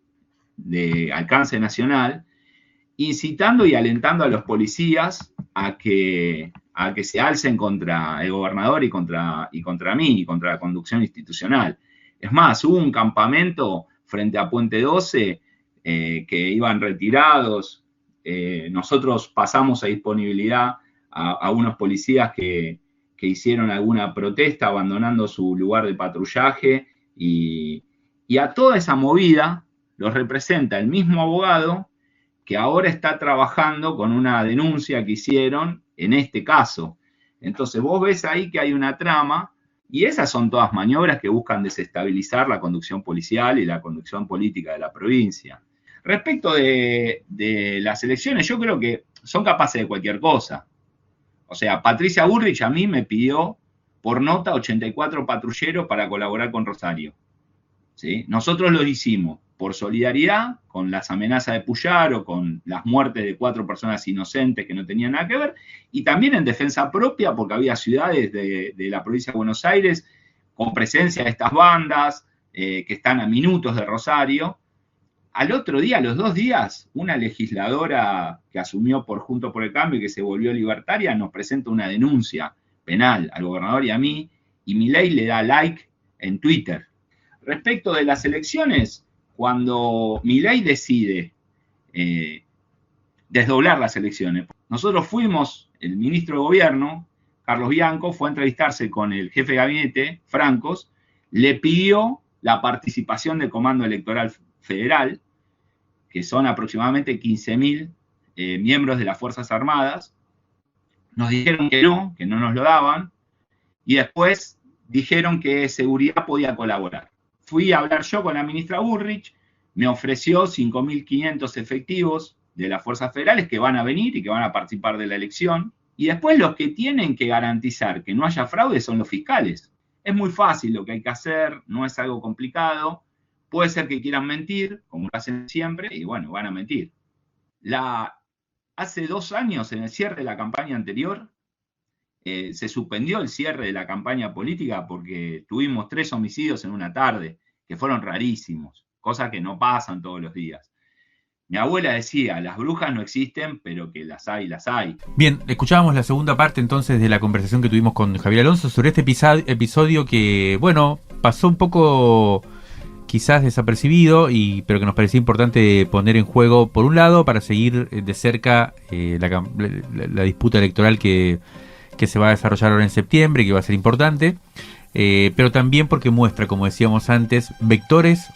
de alcance nacional incitando y alentando a los policías a que se alcen contra el gobernador y contra mí, y contra la conducción institucional. Es más, hubo un campamento frente a Puente 12 que iban retirados. Nosotros pasamos a disponibilidad a unos policías que hicieron alguna protesta abandonando su lugar de patrullaje, y a toda esa movida los representa el mismo abogado que ahora está trabajando con una denuncia que hicieron en este caso. Entonces vos ves ahí que hay una trama, y esas son todas maniobras que buscan desestabilizar la conducción policial y la conducción política de la provincia. Respecto de las elecciones, yo creo que son capaces de cualquier cosa. O sea, Patricia Bullrich a mí me pidió por nota 84 patrulleros para colaborar con Rosario, ¿sí? Nosotros lo hicimos por solidaridad con las amenazas de Puyar o con las muertes de 4 personas inocentes que no tenían nada que ver, y también en defensa propia, porque había ciudades de la provincia de Buenos Aires con presencia de estas bandas que están a minutos de Rosario. Al otro día, a los 2 días, una legisladora que asumió por Juntos por el Cambio y que se volvió libertaria nos presenta una denuncia penal al gobernador y a mí, y Milei le da like en Twitter. Respecto de las elecciones, cuando Milei decide desdoblar las elecciones, nosotros fuimos, el ministro de Gobierno, Carlos Bianco, fue a entrevistarse con el jefe de gabinete, Francos, le pidió la participación del Comando Electoral Federal, que son aproximadamente 15.000 miembros de las Fuerzas Armadas. Nos dijeron que no nos lo daban, y después dijeron que seguridad podía colaborar. Fui a hablar yo con la ministra Bullrich, me ofreció 5.500 efectivos de las fuerzas federales que van a venir y que van a participar de la elección, y después los que tienen que garantizar que no haya fraude son los fiscales. Es muy fácil lo que hay que hacer, no es algo complicado. Puede ser que quieran mentir, como lo hacen siempre, y bueno, van a mentir. Hace 2 años, en el cierre de la campaña anterior, se suspendió el cierre de la campaña política porque tuvimos 3 homicidios en una tarde, que fueron rarísimos, cosas que no pasan todos los días. Mi abuela decía, las brujas no existen, pero que las hay, las hay. Bien, escuchábamos la segunda parte entonces de la conversación que tuvimos con Javier Alonso sobre este episodio que, bueno, pasó un poco quizás desapercibido, pero que nos parecía importante poner en juego, por un lado, para seguir de cerca la disputa electoral que se va a desarrollar ahora en septiembre y que va a ser importante, pero también porque muestra, como decíamos antes,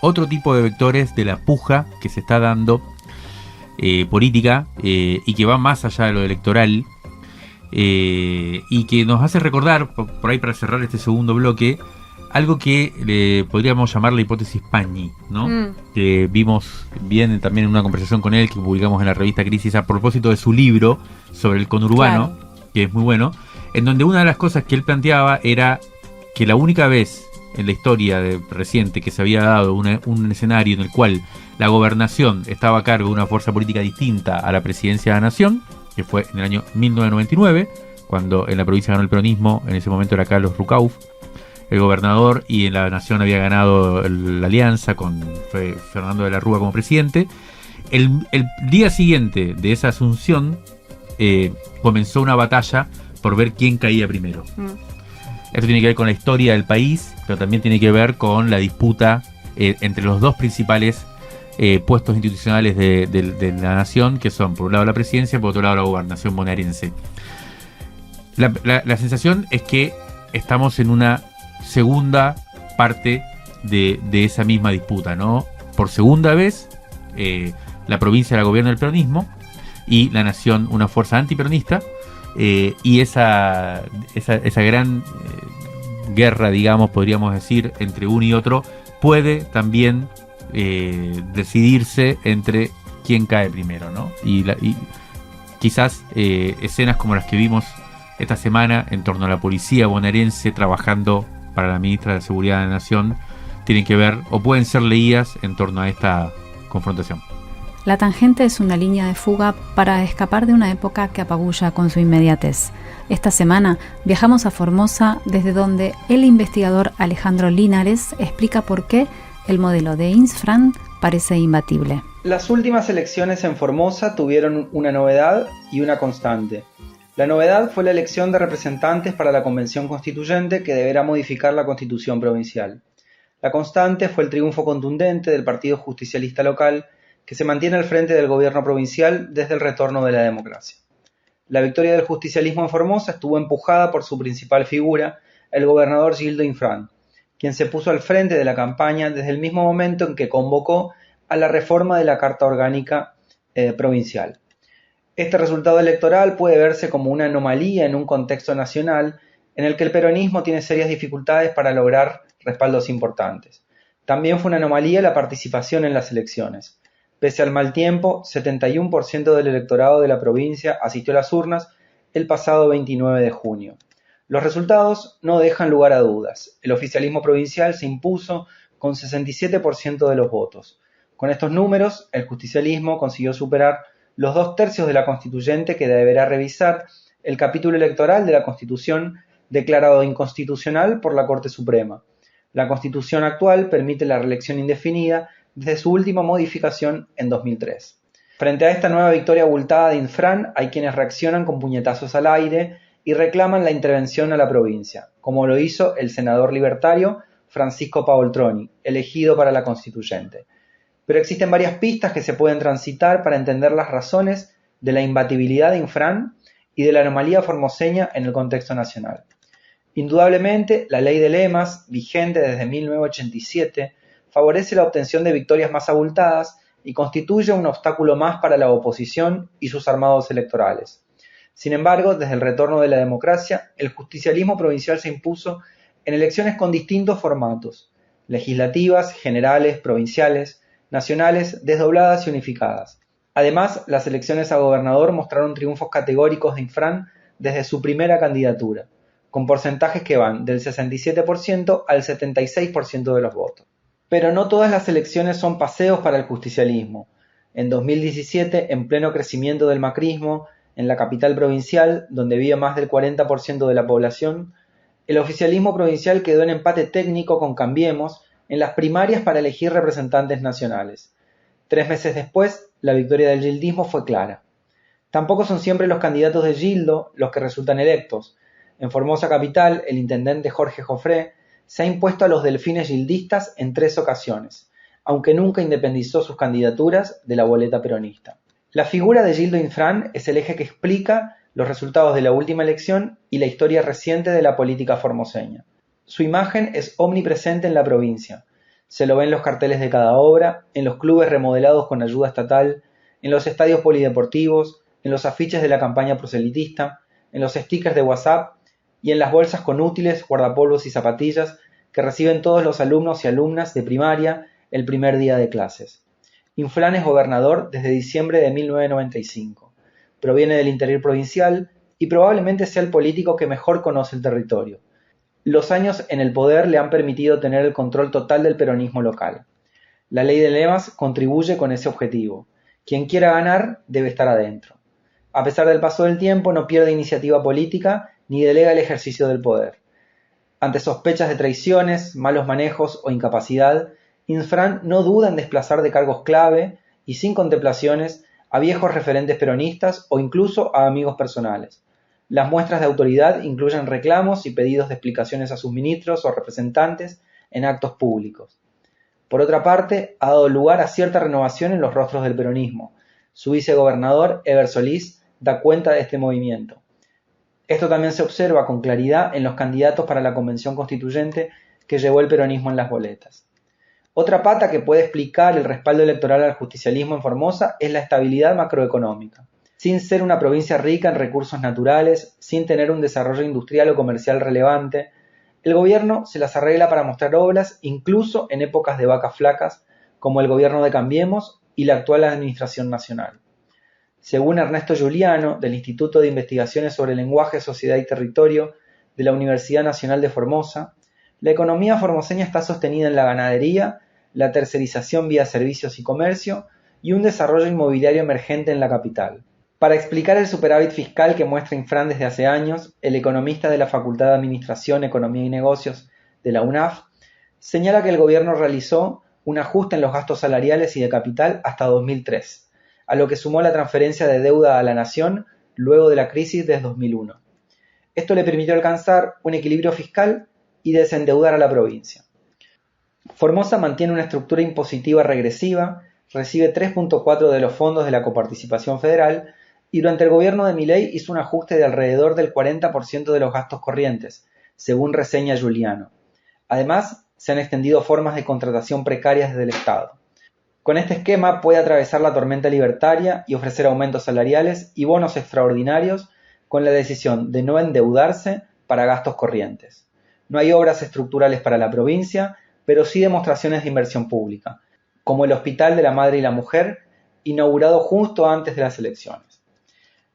otro tipo de vectores de la puja que se está dando política y que va más allá de lo electoral, y que nos hace recordar, por ahí para cerrar este segundo bloque, algo que podríamos llamar la hipótesis Pañi, ¿no? Que vimos bien también en una conversación con él que publicamos en la revista Crisis a propósito de su libro sobre el conurbano, que es muy bueno, en donde una de las cosas que él planteaba era que la única vez en la historia reciente que se había dado un escenario en el cual la gobernación estaba a cargo de una fuerza política distinta a la presidencia de la nación, que fue en el año 1999, cuando en la provincia ganó el peronismo, en ese momento era Carlos Rucauf el gobernador, y en la nación había ganado la alianza con Fernando de la Rúa como presidente. El día siguiente de esa asunción comenzó una batalla por ver quién caía primero. Esto tiene que ver con la historia del país, pero también tiene que ver con la disputa entre los 2 principales puestos institucionales de la nación, que son por un lado la presidencia y por otro lado la gobernación bonaerense. La sensación es que estamos en una segunda parte de esa misma disputa, ¿no? Por segunda vez, la provincia la gobierna el peronismo y la nación una fuerza antiperonista, y esa gran guerra, digamos, podríamos decir, entre uno y otro, puede también decidirse entre quién cae primero, ¿no? Y quizás escenas como las que vimos esta semana en torno a la policía bonaerense trabajando para la ministra de Seguridad de la Nación tienen que ver o pueden ser leídas en torno a esta confrontación. La tangente es una línea de fuga para escapar de una época que apabulla con su inmediatez. Esta semana viajamos a Formosa, desde donde el investigador Alejandro Linares explica por qué el modelo de Insfran parece imbatible. Las últimas elecciones en Formosa tuvieron una novedad y una constante. La novedad fue la elección de representantes para la Convención Constituyente que deberá modificar la Constitución provincial. La constante fue el triunfo contundente del Partido Justicialista local, que se mantiene al frente del gobierno provincial desde el retorno de la democracia. La victoria del justicialismo en Formosa estuvo empujada por su principal figura, el gobernador Gildo Infran, quien se puso al frente de la campaña desde el mismo momento en que convocó a la reforma de la Carta Orgánica provincial. Este resultado electoral puede verse como una anomalía en un contexto nacional en el que el peronismo tiene serias dificultades para lograr respaldos importantes. También fue una anomalía la participación en las elecciones. Pese al mal tiempo, 71% del electorado de la provincia asistió a las urnas el pasado 29 de junio. Los resultados no dejan lugar a dudas. El oficialismo provincial se impuso con 67% de los votos. Con estos números, el justicialismo consiguió superar los 2/3 de la constituyente que deberá revisar el capítulo electoral de la Constitución declarado inconstitucional por la Corte Suprema. La Constitución actual permite la reelección indefinida desde su última modificación en 2003. Frente a esta nueva victoria abultada de Infran, hay quienes reaccionan con puñetazos al aire y reclaman la intervención a la provincia, como lo hizo el senador libertario Francisco Paoltroni, elegido para la constituyente. Pero existen varias pistas que se pueden transitar para entender las razones de la imbatibilidad de Infran y de la anomalía formoseña en el contexto nacional. Indudablemente, la ley de lemas, vigente desde 1987, favorece la obtención de victorias más abultadas y constituye un obstáculo más para la oposición y sus armados electorales. Sin embargo, desde el retorno de la democracia, el justicialismo provincial se impuso en elecciones con distintos formatos: legislativas, generales, provinciales, nacionales, desdobladas y unificadas. Además, las elecciones a gobernador mostraron triunfos categóricos de Infran desde su primera candidatura, con porcentajes que van del 67% al 76% de los votos. Pero no todas las elecciones son paseos para el justicialismo. En 2017, en pleno crecimiento del macrismo, en la capital provincial, donde vive más del 40% de la población, el oficialismo provincial quedó en empate técnico con Cambiemos en las primarias para elegir representantes nacionales. 3 meses después, la victoria del gildismo fue clara. Tampoco son siempre los candidatos de Gildo los que resultan electos. En Formosa capital, el intendente Jorge Jofré se ha impuesto a los delfines gildistas en 3 ocasiones, aunque nunca independizó sus candidaturas de la boleta peronista. La figura de Gildo Infran es el eje que explica los resultados de la última elección y la historia reciente de la política formoseña. Su imagen es omnipresente en la provincia. Se lo ve en los carteles de cada obra, en los clubes remodelados con ayuda estatal, en los estadios polideportivos, en los afiches de la campaña proselitista, en los stickers de WhatsApp y en las bolsas con útiles, guardapolvos y zapatillas que reciben todos los alumnos y alumnas de primaria el primer día de clases. Infran es gobernador desde diciembre de 1995. Proviene del interior provincial y probablemente sea el político que mejor conoce el territorio. Los años en el poder le han permitido tener el control total del peronismo local. La ley de lemas contribuye con ese objetivo. Quien quiera ganar debe estar adentro. A pesar del paso del tiempo, no pierde iniciativa política ni delega el ejercicio del poder. Ante sospechas de traiciones, malos manejos o incapacidad, Infran no duda en desplazar de cargos clave y sin contemplaciones a viejos referentes peronistas o incluso a amigos personales. Las muestras de autoridad incluyen reclamos y pedidos de explicaciones a sus ministros o representantes en actos públicos. Por otra parte, ha dado lugar a cierta renovación en los rostros del peronismo. Su vicegobernador, Eber Solís, da cuenta de este movimiento. Esto también se observa con claridad en los candidatos para la Convención Constituyente que llevó el peronismo en las boletas. Otra pata que puede explicar el respaldo electoral al justicialismo en Formosa es la estabilidad macroeconómica. Sin ser una provincia rica en recursos naturales, sin tener un desarrollo industrial o comercial relevante, El gobierno se las arregla para mostrar obras incluso en épocas de vacas flacas, como el gobierno de Cambiemos y la actual Administración Nacional. Según Ernesto Giuliano, del Instituto de Investigaciones sobre Lenguaje, Sociedad y Territorio de la Universidad Nacional de Formosa, la economía formoseña está sostenida en la ganadería, la tercerización vía servicios y comercio y un desarrollo inmobiliario emergente en la capital. Para explicar el superávit fiscal que muestra Infran desde hace años, el economista de la Facultad de Administración, Economía y Negocios de la UNAF señala que el gobierno realizó un ajuste en los gastos salariales y de capital hasta 2003, a lo que sumó la transferencia de deuda a la nación luego de la crisis de 2001. Esto le permitió alcanzar un equilibrio fiscal y desendeudar a la provincia. Formosa mantiene una estructura impositiva regresiva, recibe 3.4 de los fondos de la coparticipación federal y durante el gobierno de Milei hizo un ajuste de alrededor del 40% de los gastos corrientes, según reseña Giuliano. Además, se han extendido formas de contratación precarias desde el Estado. Con este esquema puede atravesar la tormenta libertaria y ofrecer aumentos salariales y bonos extraordinarios con la decisión de no endeudarse para gastos corrientes. No hay obras estructurales para la provincia, pero sí demostraciones de inversión pública, como el Hospital de la Madre y la Mujer, inaugurado justo antes de las elecciones.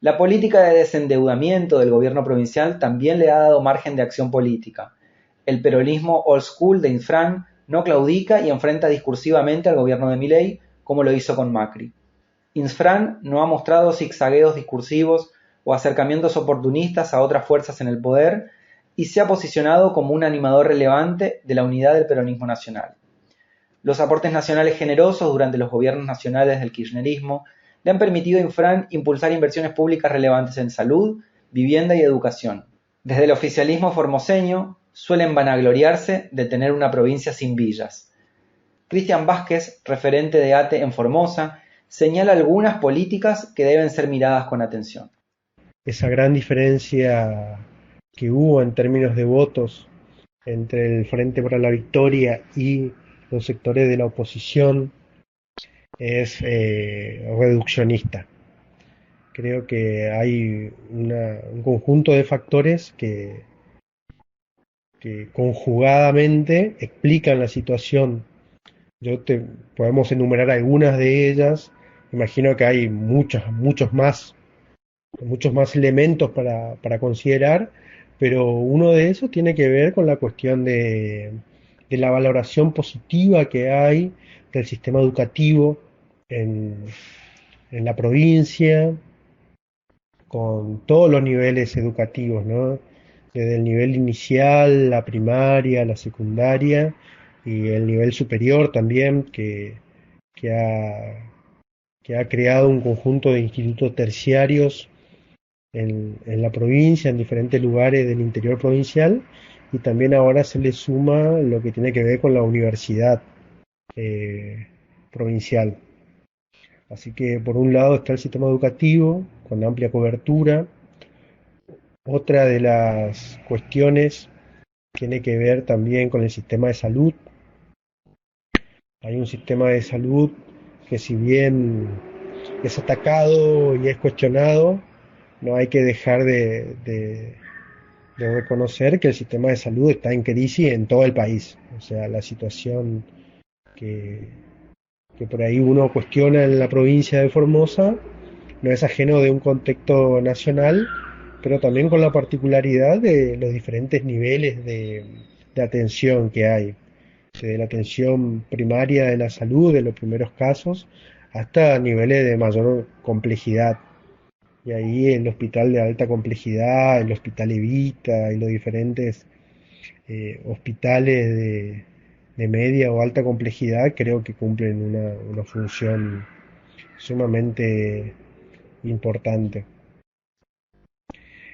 La política de desendeudamiento del gobierno provincial también le ha dado margen de acción política. El peronismo old school de Infran no claudica y enfrenta discursivamente al gobierno de Milei, como lo hizo con Macri. Infran no ha mostrado zigzagueos discursivos o acercamientos oportunistas a otras fuerzas en el poder y se ha posicionado como un animador relevante de la unidad del peronismo nacional. Los aportes nacionales generosos durante los gobiernos nacionales del kirchnerismo le han permitido a Infran impulsar inversiones públicas relevantes en salud, vivienda y educación. Desde el oficialismo formoseño suelen vanagloriarse de tener una provincia sin villas. Cristian Vázquez, referente de ATE en Formosa, señala algunas políticas que deben ser miradas con atención. Esa gran diferencia que hubo en términos de votos entre el Frente para la Victoria y los sectores de la oposición es reduccionista. Creo que hay un conjunto de factores que conjugadamente explican la situación. Podemos enumerar algunas de ellas. Imagino que hay muchos más elementos para considerar, pero uno de esos tiene que ver con la cuestión de la valoración positiva que hay del sistema educativo en la provincia, con todos los niveles educativos, ¿no? Desde el nivel inicial, la primaria, la secundaria y el nivel superior también, que ha creado un conjunto de institutos terciarios en la provincia, en diferentes lugares del interior provincial, y también ahora se le suma lo que tiene que ver con la universidad provincial. Así que por un lado está el sistema educativo con amplia cobertura. Otra de las cuestiones tiene que ver también con el sistema de salud. Hay un sistema de salud que, si bien es atacado y es cuestionado, no hay que dejar de reconocer que el sistema de salud está en crisis en todo el país. O sea, la situación que por ahí uno cuestiona en la provincia de Formosa no es ajeno de un contexto nacional, pero también con la particularidad de los diferentes niveles de atención que hay, desde la atención primaria de la salud, de los primeros casos, hasta niveles de mayor complejidad. Y ahí el hospital de alta complejidad, el hospital Evita y los diferentes hospitales de media o alta complejidad creo que cumplen una función sumamente importante.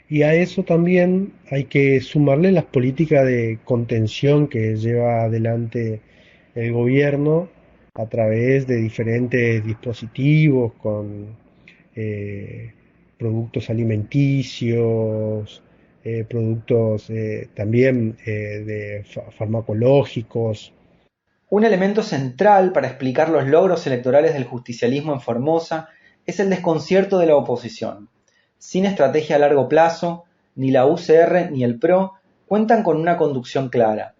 Y a eso también hay que sumarle las políticas de contención que lleva adelante el gobierno a través de diferentes dispositivos con productos alimenticios, productos también de farmacológicos. Un elemento central para explicar los logros electorales del justicialismo en Formosa es el desconcierto de la oposición. Sin estrategia a largo plazo, ni la UCR ni el PRO cuentan con una conducción clara.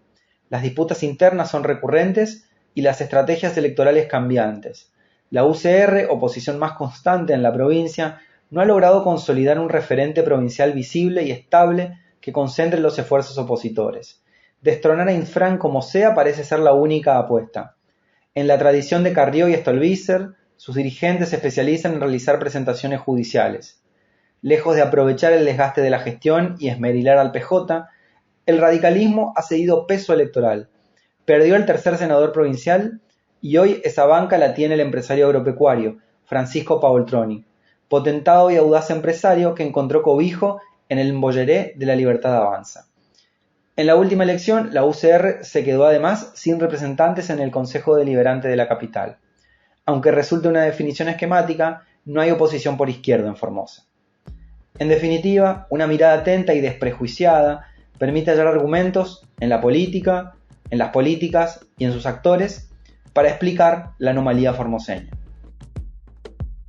Las disputas internas son recurrentes y las estrategias electorales cambiantes. La UCR, oposición más constante en la provincia, no ha logrado consolidar un referente provincial visible y estable que concentre los esfuerzos opositores. Destronar a Infran como sea parece ser la única apuesta. En la tradición de Carrió y Stolbizer, sus dirigentes se especializan en realizar presentaciones judiciales. Lejos de aprovechar el desgaste de la gestión y esmerilar al PJ, el radicalismo ha cedido peso electoral. Perdió el tercer senador provincial y hoy esa banca la tiene el empresario agropecuario, Francisco Paoltroni, potentado y audaz empresario que encontró cobijo en el Bolleré de la Libertad Avanza. En la última elección, la UCR se quedó además sin representantes en el Consejo Deliberante de la capital. Aunque resulte una definición esquemática, no hay oposición por izquierda en Formosa. En definitiva, una mirada atenta y desprejuiciada permite hallar argumentos en la política, en las políticas y en sus actores para explicar la anomalía formoseña.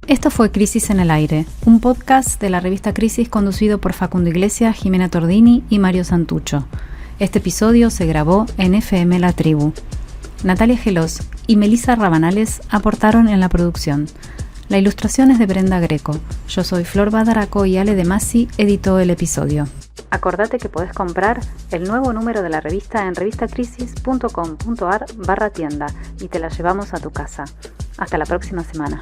Esto fue Crisis en el Aire, un podcast de la revista Crisis conducido por Facundo Iglesias, Jimena Tordini y Mario Santucho. Este episodio se grabó en FM La Tribu. Natalia Gelos y Melissa Rabanales aportaron en la producción. La ilustración es de Brenda Greco. Yo soy Flor Badaraco y Ale de Masi editó el episodio. Acordate que podés comprar el nuevo número de la revista en revistacrisis.com.ar/tienda y te la llevamos a tu casa. Hasta la próxima semana.